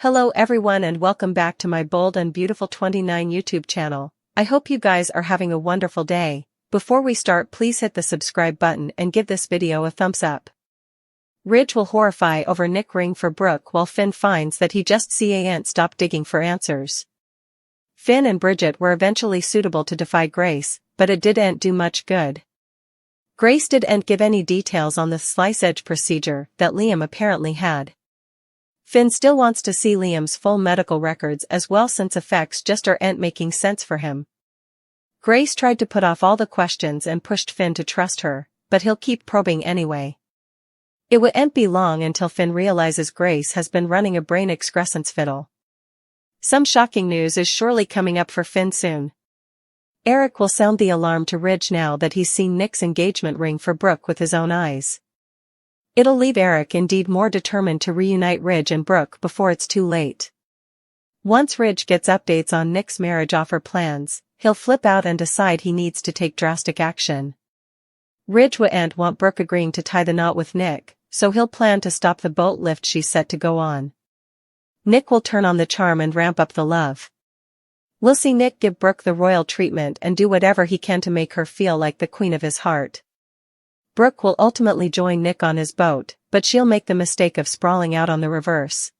Hello everyone and welcome back to my Bold and Beautiful 29 YouTube channel. I hope you guys are having a wonderful day. Before we start, please hit the subscribe button and give this video a thumbs up. Ridge will horrify over Nick ring for Brook while Finn finds that he just can't stop digging for answers. Finn and Bridget were eventually suitable to defy Grace, but it didn't do much good. Grace didn't give any details on the slice edge procedure that Liam apparently had. Finn still wants to see Liam's full medical records as well since effects just aren't making sense for him. Grace tried to put off all the questions and pushed Finn to trust her, but he'll keep probing anyway. It won't be long until Finn realizes Grace has been running a brain excrescence fiddle. Some shocking news is surely coming up for Finn soon. Eric will sound the alarm to Ridge now that he's seen Nick's engagement ring for Brook with his own eyes. It'll leave Eric indeed more determined to reunite Ridge and Brook before it's too late. Once Ridge gets updates on Nick's marriage offer plans, he'll flip out and decide he needs to take drastic action. Ridge won't want Brook agreeing to tie the knot with Nick, so he'll plan to stop the boat lift she's set to go on. Nick will turn on the charm and ramp up the love. We'll see Nick give Brook the royal treatment and do whatever he can to make her feel like the queen of his heart. Brook will ultimately join Nick on his boat, but she'll make the mistake of sprawling out on the reverse.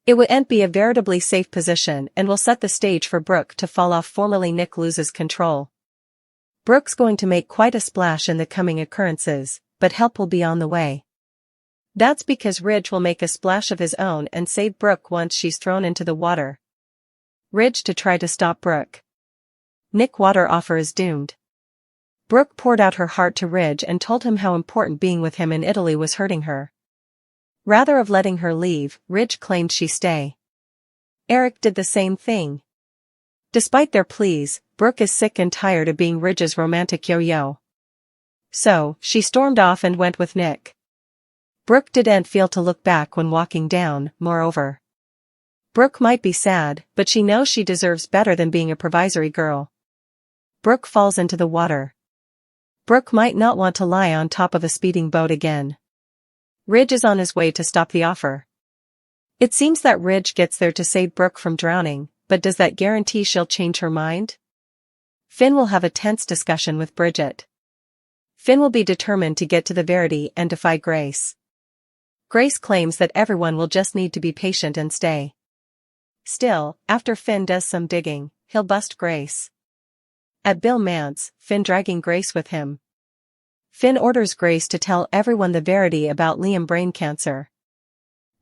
It won't be a veritably safe position and will set the stage for Brook to fall off formally Nick loses control. Brook's going to make quite a splash in the coming occurrences, but help will be on the way. That's because Ridge will make a splash of his own and save Brook once she's thrown into the water. Ridge to try to stop Brook. Nick water offer is doomed. Brook poured out her heart to Ridge and told him how important being with him in Italy was hurting her. Rather of letting her leave, Ridge claimed she stay. Eric did the same thing. Despite their pleas, Brook is sick and tired of being Ridge's romantic yo-yo. So, she stormed off and went with Nick. Brook didn't feel to look back when walking down, moreover. Brook might be sad, but she knows she deserves better than being a provisory girl. Brook falls into the water. Brook might not want to lie on top of a speeding boat again. Ridge is on his way to stop the offer. It seems that Ridge gets there to save Brook from drowning, but does that guarantee she'll change her mind? Finn will have a tense discussion with Bridget. Finn will be determined to get to the verity and defy Grace. Grace claims that everyone will just need to be patient and stay. Still, after Finn does some digging, he'll bust Grace. At Bill Mance, Finn dragging Grace with him. Finn orders Grace to tell everyone the verity about Liam brain cancer.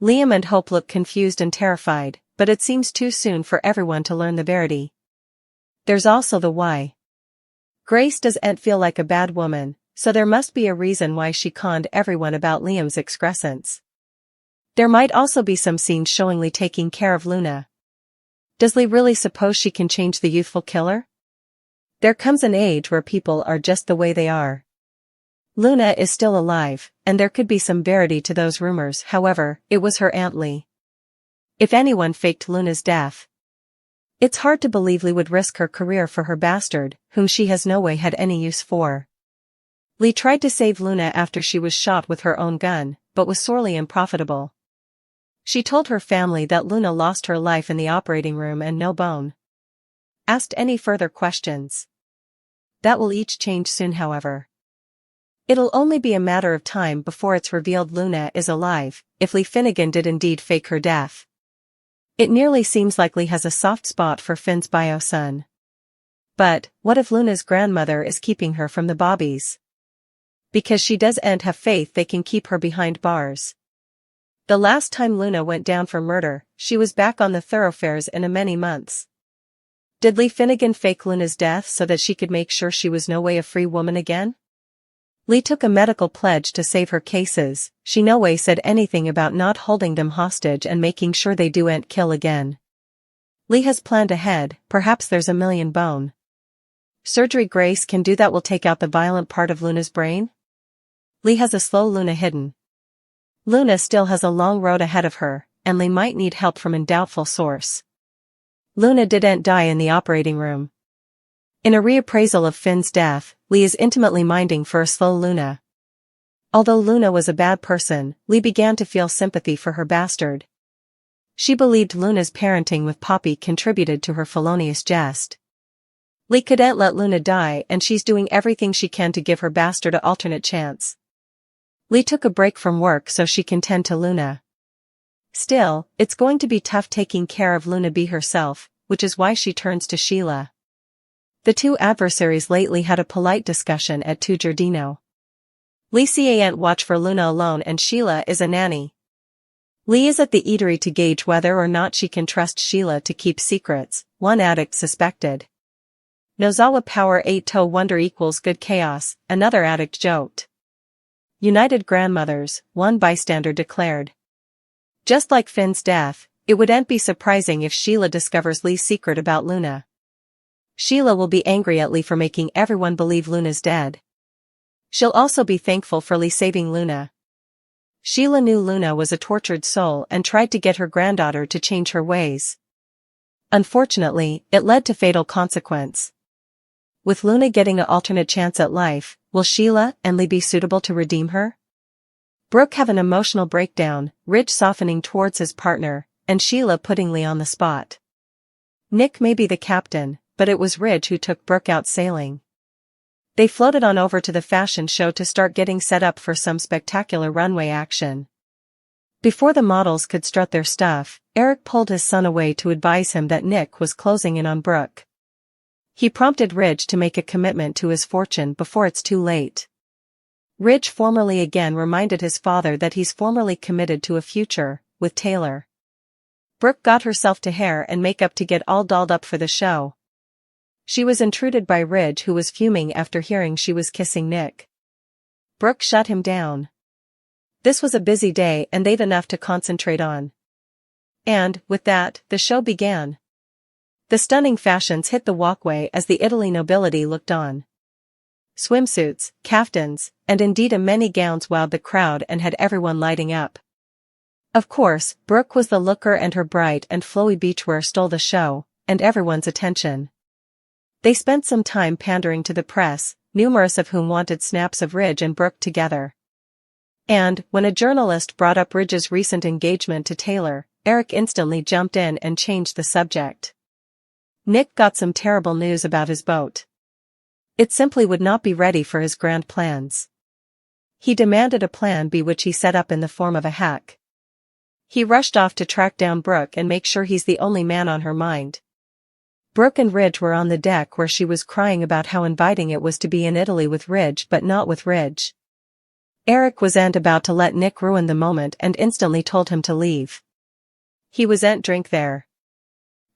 Liam and Hope look confused and terrified, but it seems too soon for everyone to learn the verity. There's also the why. Grace doesn't feel like a bad woman, so there must be a reason why she conned everyone about Liam's excrescence. There might also be some scenes showing Lee taking care of Luna. Does Lee really suppose she can change the youthful killer? There comes an age where people are just the way they are. Luna is still alive, and there could be some verity to those rumors. However, it was her Aunt Lee. If anyone faked Luna's death, it's hard to believe Lee would risk her career for her bastard, whom she has no way had any use for. Lee tried to save Luna after she was shot with her own gun, but was sorely unprofitable. She told her family that Luna lost her life in the operating room and no bone asked any further questions. That will each change soon, however. It'll only be a matter of time before it's revealed Luna is alive, if Lee Finnegan did indeed fake her death. It nearly seems like Lee has a soft spot for Finn's bio son. But, what if Luna's grandmother is keeping her from the Bobbies? Because she doesn't have faith they can keep her behind bars. The last time Luna went down for murder, she was back on the thoroughfares in a many months. Did Lee Finnegan fake Luna's death so that she could make sure she was no way a free woman again? Lee took a medical pledge to save her cases. She no way said anything about not holding them hostage and making sure they don't kill again. Lee has planned ahead. Perhaps there's a million bone surgery Grace can do that will take out the violent part of Luna's brain. Lee has a slow Luna hidden. Luna still has a long road ahead of her, and Lee might need help from a doubtful source. Luna didn't die in the operating room. In a reappraisal of Finn's death, Lee is intimately minding for a slow Luna. Although Luna was a bad person, Lee began to feel sympathy for her bastard. She believed Luna's parenting with Poppy contributed to her felonious jest. Lee couldn't let Luna die, and she's doing everything she can to give her bastard an alternate chance. Lee took a break from work so she can tend to Luna. Still, it's going to be tough taking care of Luna B herself, which is why she turns to Sheila. The two adversaries lately had a polite discussion at Tu Giardino. Lee can't watch for Luna alone, and Sheila is a nanny. Lee is at the eatery to gauge whether or not she can trust Sheila to keep secrets, one addict suspected. Nozawa Power 8-toe wonder equals good chaos, another addict joked. United grandmothers, one bystander declared. Just like Finn's death, it wouldn't be surprising if Sheila discovers Lee's secret about Luna. Sheila will be angry at Lee for making everyone believe Luna's dead. She'll also be thankful for Lee saving Luna. Sheila knew Luna was a tortured soul and tried to get her granddaughter to change her ways. Unfortunately, it led to fatal consequence. With Luna getting an alternate chance at life, will Sheila and Lee be suitable to redeem her? Brook have an emotional breakdown, Ridge softening towards his partner, and Sheila putting Lee on the spot. Nick may be the captain, but it was Ridge who took Brook out sailing. They floated on over to the fashion show to start getting set up for some spectacular runway action. Before the models could strut their stuff, Eric pulled his son away to advise him that Nick was closing in on Brook. He prompted Ridge to make a commitment to his fortune before it's too late. Ridge formally again reminded his father that he's formally committed to a future with Taylor. Brook got herself to hair and makeup to get all dolled up for the show. She was intruded by Ridge, who was fuming after hearing she was kissing Nick. Brook shut him down. This was a busy day and they'd enough to concentrate on. And, with that, the show began. The stunning fashions hit the walkway as the Italy nobility looked on. Swimsuits, kaftans, and indeed many gowns wowed the crowd and had everyone lighting up. Of course, Brook was the looker and her bright and flowy beachwear stole the show, and everyone's attention. They spent some time pandering to the press, numerous of whom wanted snaps of Ridge and Brook together. And, when a journalist brought up Ridge's recent engagement to Taylor, Eric instantly jumped in and changed the subject. Nick got some terrible news about his boat. It simply would not be ready for his grand plans. He demanded a plan B, which he set up in the form of a hack. He rushed off to track down Brook and make sure he's the only man on her mind. Brook and Ridge were on the deck where she was crying about how inviting it was to be in Italy with Ridge, but not with Ridge. Eric wasn't about to let Nick ruin the moment and instantly told him to leave. He wasn't drink there.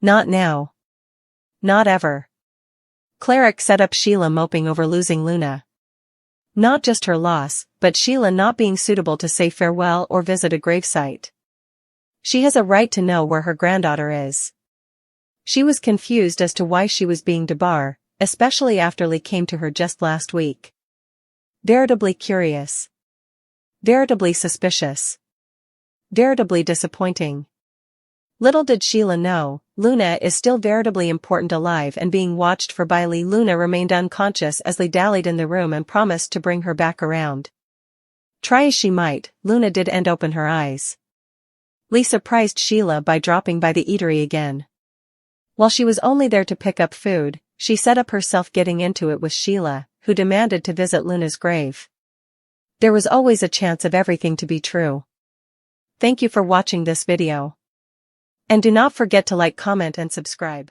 Not now. Not ever. Cleric set up Sheila moping over losing Luna. Not just her loss, but Sheila not being suitable to say farewell or visit a gravesite. She has a right to know where her granddaughter is. She was confused as to why she was being debarred, especially after Lee came to her just last week. Veritably curious. Veritably suspicious. Veritably disappointing. Little did Sheila know, Luna is still veritably important alive and being watched for by Lee. Luna remained unconscious as Lee dallied in the room and promised to bring her back around. Try as she might, Luna did end open her eyes. Lee surprised Sheila by dropping by the eatery again. While she was only there to pick up food, she set up herself getting into it with Sheila, who demanded to visit Luna's grave. There was always a chance of everything to be true. Thank you for watching this video. And do not forget to like, comment and subscribe.